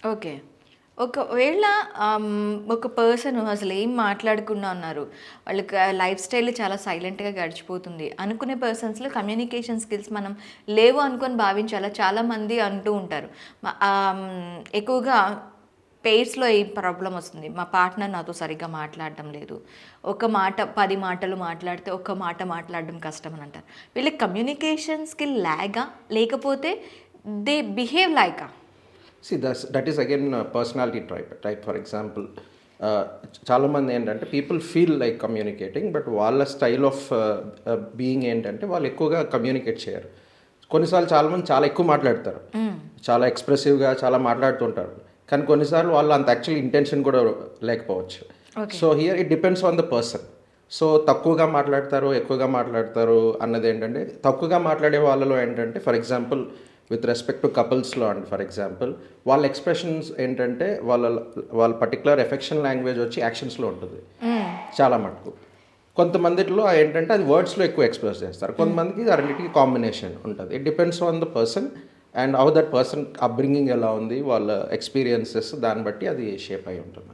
Okay. ఒకవేళ ఒక person అసలు ఏం మాట్లాడకుండా ఉన్నారు. వాళ్ళకి లైఫ్ స్టైల్ చాలా సైలెంట్‌గా గడిచిపోతుంది. అనుకునే పర్సన్స్‌లో కమ్యూనికేషన్ స్కిల్స్ మనం లేవు అనుకోని భావించాలా? చాలామంది అంటూ ఉంటారు. ఎక్కువగా పెయిర్స్‌లో ఈ ప్రాబ్లమ్ వస్తుంది. మా పార్ట్నర్ నాతో సరిగ్గా మాట్లాడడం లేదు. ఒక మాట 10 మాటలు మాట్లాడితే ఒక్క మాట మాట్లాడడం కష్టం అని అంటారు. వీళ్ళకి కమ్యూనికేషన్ స్కిల్ ల్యాగా? లేకపోతే దే బిహేవ్ లైకా? That is again personality type for example చాలామంది ఏంటంటే people feel like communicating, but వాళ్ళ స్టైల్ ఆఫ్ బీయింగ్ ఏంటంటే వాళ్ళు ఎక్కువగా కమ్యూనికేట్ చేయరు. కొన్నిసార్లు చాలామంది చాలా ఎక్కువ మాట్లాడతారు, చాలా ఎక్స్ప్రెసివ్గా చాలా మాట్లాడుతుంటారు, కానీ కొన్నిసార్లు వాళ్ళు అంత యాక్చువల్ ఇంటెన్షన్ కూడా లేకపోవచ్చు. So here it depends on the person. So తక్కువగా మాట్లాడతారు, ఎక్కువగా మాట్లాడతారు అన్నది ఏంటంటే, తక్కువగా మాట్లాడే వాళ్ళలో ఏంటంటే for example with respect to కపుల్స్లో అండ్ ఫర్ ఎగ్జాంపుల్ వాళ్ళ ఎక్స్ప్రెషన్స్ ఏంటంటే వాళ్ళ పర్టికులర్ ఎఫెక్షన్ లాంగ్వేజ్ వచ్చి యాక్షన్స్లో ఉంటుంది చాలా మటుకు. కొంతమందిలో ఏంటంటే అది వర్డ్స్లో ఎక్కువ ఎక్స్ప్రెస్ చేస్తారు, కొంతమందికి ఆ రెండింటికి కాంబినేషన్ ఉంటుంది. It depends on the person and how that person upbringing ఎలా ఉంది, వాళ్ళ ఎక్స్పీరియన్సెస్ దాన్ని బట్టి అది షేప్ అయి ఉంటుంది.